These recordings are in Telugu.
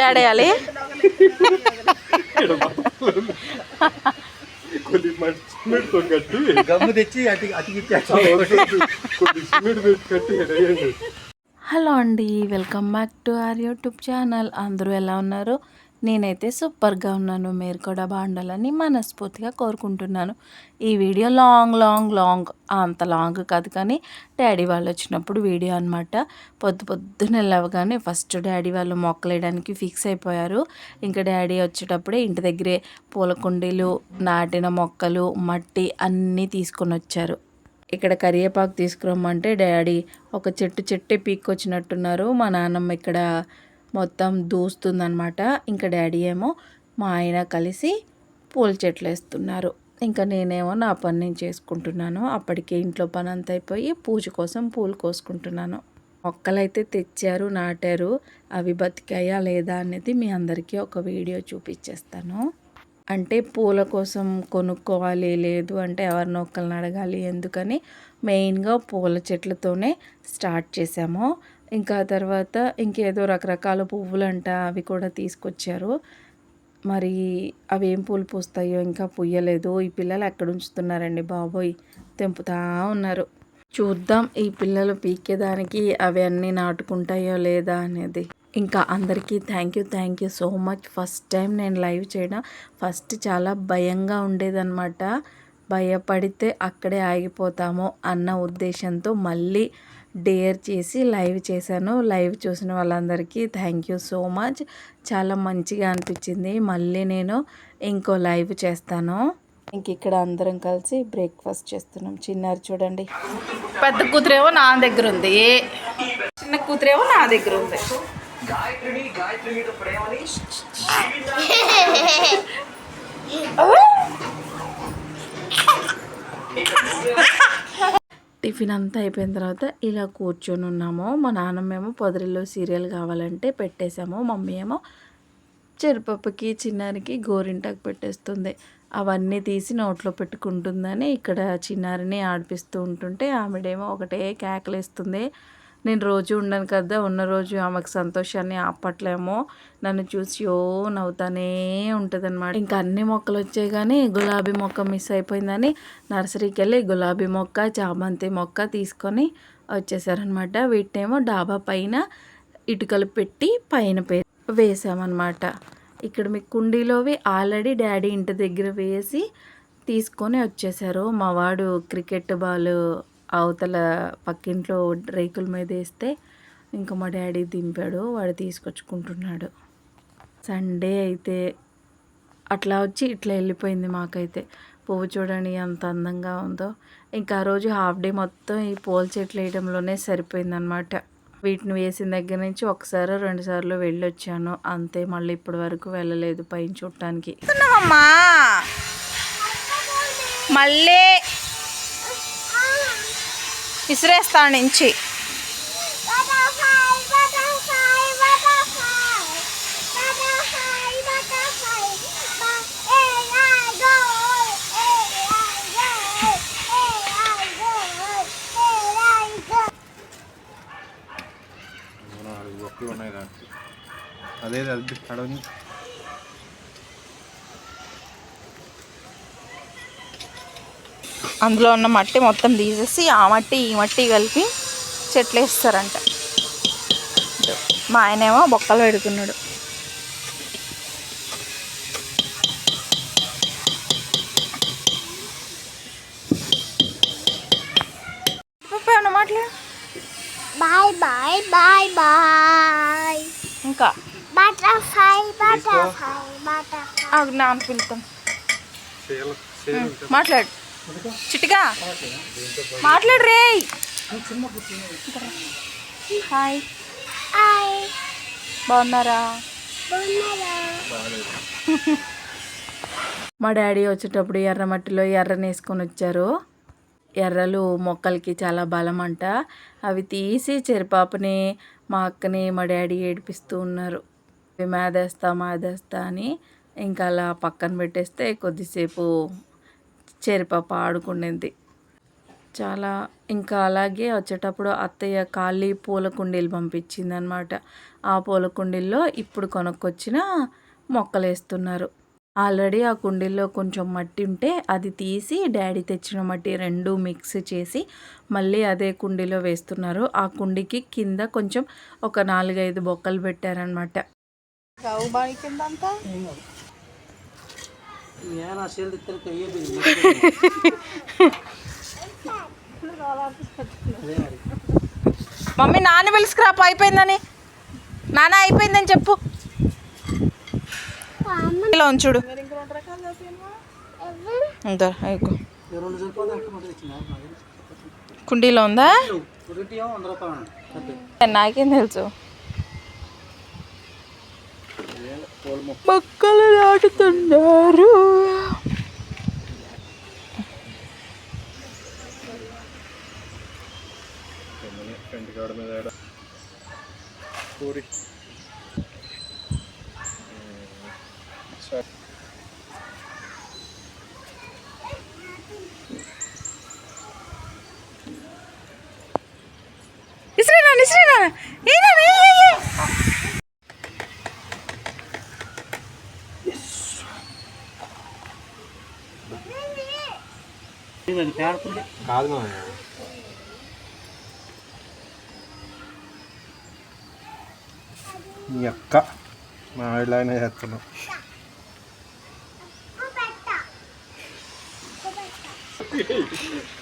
డాడేయాలి గమ్ము తెచ్చి హలో అండి, welcome back to our YouTube channel. అందరూ ఎలా ఉన్నారు? నేనైతే సూపర్గా ఉన్నాను. మీరు కూడా బాగుండాలని మనస్ఫూర్తిగా కోరుకుంటున్నాను. ఈ వీడియో లాంగ్ అంత లాంగ్ కాదు, కానీ డాడీ వాళ్ళు వచ్చినప్పుడు వీడియో అనమాట. పొద్దున్నే లేవగానే ఫస్ట్ డాడీ వాళ్ళు మొక్కలు వేయడానికి ఫిక్స్ అయిపోయారు. ఇంకా డాడీ వచ్చేటప్పుడే ఇంటి దగ్గరే పూల కుండీలు, నాటిన మొక్కలు, మట్టి అన్నీ తీసుకొని వచ్చారు. ఇక్కడ కరివేపాకు తీసుకురమ్మంటే డాడీ ఒక చెట్టే పీక్కొచ్చినట్టున్నారు. మా నాన్నమ్మ ఇక్కడ మొత్తం దూస్తుందనమాట. ఇంకా డాడీ ఏమో మా ఆయన కలిసి పూల చెట్లు వేస్తున్నారు. ఇంకా నేనేమో నా పని నేను చేసుకుంటున్నాను. అప్పటికే ఇంట్లో పని అంతా అయిపోయి పూజ కోసం పూలు కోసుకుంటున్నాను. మొక్కలైతే తెచ్చారు, నాటారు. అవి బతికాయా లేదా అనేది మీ అందరికీ ఒక వీడియో చూపించేస్తాను. అంటే పూల కోసం కొనుక్కోవాలి, లేదు అంటే ఎవరినో ఒకరిని అడగాలి, ఎందుకని మెయిన్గా పూల చెట్లతోనే స్టార్ట్ చేసాము. ఇంకా తర్వాత ఇంకేదో రకరకాల పువ్వులంట, అవి కూడా తీసుకొచ్చారు. మరి అవి ఏం పూలు పూస్తాయో ఇంకా పుయ్యలేదు. ఈ పిల్లలు ఎక్కడ ఉంచుతున్నారండి బాబోయ్, తెంపుతా ఉన్నారు. చూద్దాం ఈ పిల్లలు పీకేదానికి అవి అన్నీ నాటుకుంటాయో లేదా అనేది. ఇంకా అందరికీ thank you so much. First time నేను లైవ్ చేయడం. ఫస్ట్ చాలా భయంగా ఉండేదన్నమాట. భయపడితే అక్కడే ఆగిపోతాము అన్న ఉద్దేశంతో మళ్ళీ డేర్ చేసి లైవ్ చేశాను. లైవ్ చూసిన వాళ్ళందరికీ థ్యాంక్ యూ సో మచ్. చాలా మంచిగా అనిపించింది. మళ్ళీ నేను ఇంకో లైవ్ చేస్తాను. ఇంక ఇక్కడ అందరం కలిసి బ్రేక్ఫాస్ట్ చేస్తున్నాం. చిన్నారు చూడండి, పెద్ద కూతురేమో నా దగ్గర ఉంది, చిన్న కూతురేమో నా దగ్గర ఉంది. టిఫిన్ అంతా అయిపోయిన తర్వాత ఇలా కూర్చొని ఉన్నాము. మా నాన్నమ్మేమో పొదరిలో సీరియల్ కావాలంటే పెట్టేశాము. మమ్మీ ఏమో చెరుపప్పకి చిన్నారికి గోరింటాకు పెట్టేస్తుంది. అవన్నీ తీసి నోట్లో పెట్టుకుంటుందని ఇక్కడ చిన్నారిని ఆడిపిస్తూ ఉంటుంటే ఆమెడేమో ఒకటే కేకలేస్తుంది. నేను రోజు ఉండను కదా, ఉన్న రోజు ఆమెకు సంతోషాన్ని ఆపట్లేమో, నన్ను చూసి నవ్వుతానే ఉంటుంది అనమాట. ఇంకా అన్ని మొక్కలు వచ్చాయి కానీ గులాబీ మొక్క మిస్ అయిపోయిందని నర్సరీకి వెళ్ళి గులాబీ మొక్క, చామంతి మొక్క తీసుకొని వచ్చేసారనమాట. వీటినేమో డాబా పైన ఇటుకలు పెట్టి పైన వేసామన్నమాట. ఇక్కడ మీ కుండీలోవి ఆల్రెడీ డాడీ ఇంటి దగ్గర వేసి తీసుకొని వచ్చేసారు. మా వాడు క్రికెట్ బాల్ అవతల పక్కింట్లో రేకుల మీద వేస్తే ఇంకా మా డాడీ దింపాడు, వాడు తీసుకొచ్చుకుంటున్నాడు. సండే అయితే అట్లా వచ్చి ఇట్లా వెళ్ళిపోయింది మాకైతే. పువ్వు చూడండి ఎంత అందంగా ఉందో. ఇంకా ఆ రోజు హాఫ్ డే మొత్తం ఈ పూల చెట్లు వేయడంలోనే సరిపోయిందనమాట. వీటిని వేసిన దగ్గర నుంచి ఒకసారి 2 సార్లు వెళ్ళొచ్చాను అంతే. మళ్ళీ ఇప్పటి వరకు వెళ్ళలేదు పైన చూడటానికి. మళ్ళీ విసిరేస్తా నుంచి అదే అడవి అందులో ఉన్న మట్టి మొత్తం తీసేసి ఆ మట్టి ఈ మట్టి కలిపి చెట్లు వేస్తారంట. మా ఆయనేమో బొక్కలు పెడుతున్నాడు. మాట్లాడు బాయ్ బాయ్ బాయ్ బాయ్. ఇంకా బటర్ఫ్లై నాన్న పిలుతాం. మాట్లాడు చిట్టిగా మాట్లాడు రే. హాయ్ బాగున్నారా? మా డాడీ వచ్చేటప్పుడు ఎర్ర మట్టిలో ఎర్రని వేసుకొని వచ్చారు. ఎర్రలు మొక్కలకి చాలా బలం అంట. అవి తీసి చెరిపాపని, మా అక్కని, మా డాడీ ఏడిపిస్తూ ఉన్నారు. మాదేస్తా అని. ఇంకా అలా పక్కన పెట్టేస్తే కొద్దిసేపు చెరిపాప ఆడుకునేది. చాలా ఇంకా అలాగే వచ్చేటప్పుడు అత్తయ్య ఖాళీ పూల కుండీలు పంపించింది అనమాట. ఆ పూల కుండీల్లో ఇప్పుడు కొనుక్కొచ్చిన మొక్కలు వేస్తున్నారు. ఆల్రెడీ ఆ కుండీల్లో కొంచెం మట్టి ఉంటే అది తీసి డాడీ తెచ్చిన మట్టి రెండు మిక్స్ చేసి మళ్ళీ అదే కుండీలో వేస్తున్నారు. ఆ కుండీకి కింద కొంచెం ఒక 4-5 బొక్కలు పెట్టారనమాట. మమ్మీ నాన్న పిలుసుకురా అయిపోయిందని. నాన్న అయిపోయిందని చెప్పు. ఇలా ఉంచుడు కుండీలో ఉందా? నాకేం తెలుసు. మొక్కలు నాటుతున్నారు. కాదు మా నీ అక్క మా ఆవిడలాగానే చేస్తున్నావు.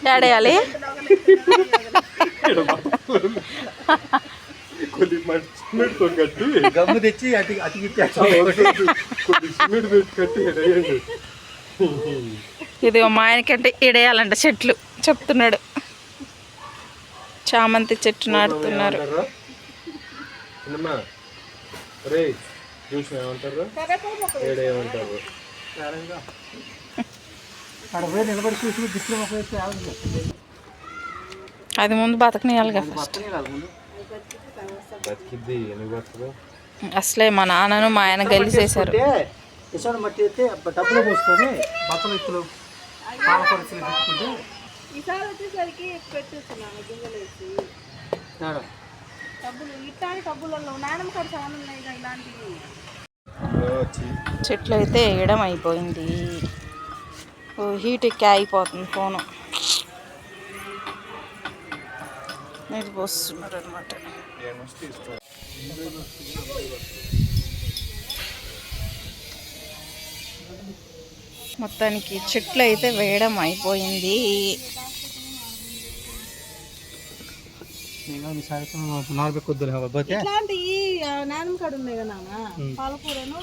డాడేయాలి. కొద్ది సిమెంట్ కట్టి గమ్ము తెచ్చి అతికి కొద్ది సిమెంట్ కట్టి ఇది మా ఆయనకంటే ఇడేయాలంట చెట్లు చెప్తున్నాడు. చామంతి చెట్టు నాటుతున్నారు. అది ముందు బతకనియాలిగా ఫస్ట్. అసలే మా నాన్నను మా ఆయన గెలిచేశారు. మట్టి అయితే డబ్బులు పోసుకొని బట్టలు ఇత్తులు పాలకొరసలు పెట్టుకుంటే ఈసారి వచ్చేసరికి పెట్టేస్తున్నాను గింజలు వేసి డబ్బులు ఇట్లాంటి డబ్బులలో నాయనమ్మ కాడ చాలా ఉన్నాయి ఇలాంటివి. చెట్లు అయితే వేయడం అయిపోయింది. హీట్ ఎక్కి అయిపోతుంది ఫోను. నీరు పోస్తున్నారు అనమాట. మొత్తానికి చెట్లు అయితే వేయడం అయిపోయింది. ఇట్లాంటి నానమ్మ కాడ ఉన్నాయి కదా నాన్న, పాలకూరను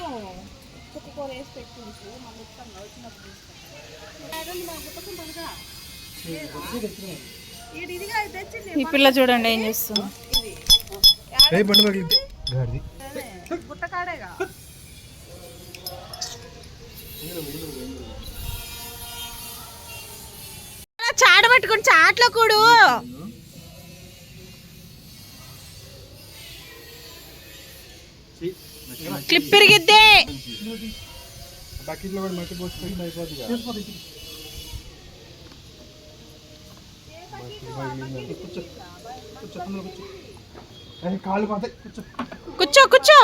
చుక్కకూర వేసి పెట్టించు మన ఇష్టంగా వచ్చినప్పుడు ఈ పిల్ల చూడండి ఏం చేస్తుంది. గుట్టకాడేగా చాట పట్టుకుని చాట్లో కూడు. క్లిప్ పెరిగిద్దే. బకెట్లో కూడా మట్టి పోసుకొని అయిపోతుంది. కాళ్ళు పోతాయి. కూర్చో కూర్చో.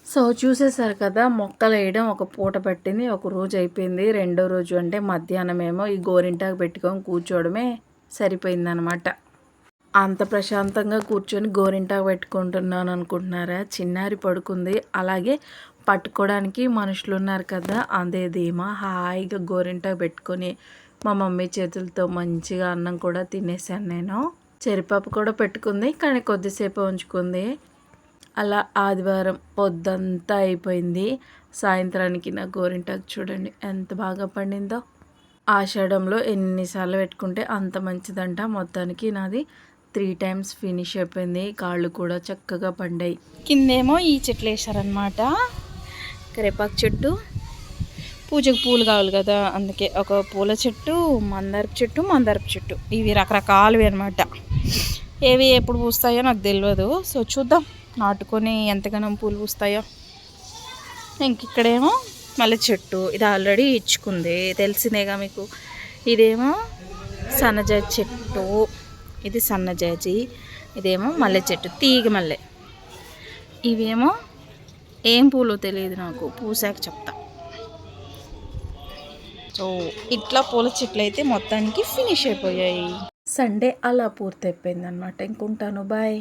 సో చూసేసారు కదా, మొక్కలు వేయడం ఒక పూట పట్టింది, ఒక రోజు అయిపోయింది. రెండో రోజు అంటే మధ్యాహ్నమేమో ఈ గోరింటాకు పెట్టుకొని కూర్చోవడమే సరిపోయిందనమాట. అంత ప్రశాంతంగా కూర్చొని గోరింటాకు పెట్టుకుంటున్నాను అనుకుంటున్నారా? చిన్నారి పడుకుంది, అలాగే పట్టుకోవడానికి మనుషులు ఉన్నారు కదా, అదే ధీమా. హాయిగా గోరింటాకు పెట్టుకొని మా మమ్మీ చేతులతో మంచిగా అన్నం కూడా తినేసాను నేను. చెరిపాపు కూడా పెట్టుకుంది, కానీ కొద్దిసేపు ఉంచుకుంది. అలా ఆదివారం పొద్దంతా అయిపోయింది. సాయంత్రానికి నా గోరింటాకు చూడండి ఎంత బాగా పండిందో. ఆషాఢంలో ఎన్నిసార్లు పెట్టుకుంటే అంత మంచిదంట. మొత్తానికి నాది 3 times ఫినిష్ అయిపోయింది. కాళ్ళు కూడా చక్కగా పండాయి. కిందేమో ఈ చెట్లు వేసారనమాట. కరేపాకు చెట్టు, పూజకు పూలు కావాలి కదా, అందుకే ఒక పూల చెట్టు, మందారపు చెట్టు ఇవి రకరకాలవి అనమాట. ఏవి ఎప్పుడు పూస్తాయో నాకు తెలియదు. సో చూద్దాం నాటుకొని ఎంతగానో పూలు పూస్తాయో. ఇంక ఇక్కడేమో మల్లె చెట్టు ఇది ఆల్రెడీ ఇచ్చుకుంది, తెలిసిందేగా మీకు. ఇదేమో సన్నజాజి చెట్టు, ఇది సన్నజాజి, ఇదేమో మల్లె చెట్టు తీగ మల్లె. ఇవేమో ఏం పూలు తెలియదు నాకు, పూసాక చెప్తా. సో ఇట్లా పూల చెట్లు అయితే మొత్తానికి ఫినిష్ అయిపోయాయి. సండే అలా పూర్తయిపోయింది అనమాట. ఇంకుంటాను, బాయ్.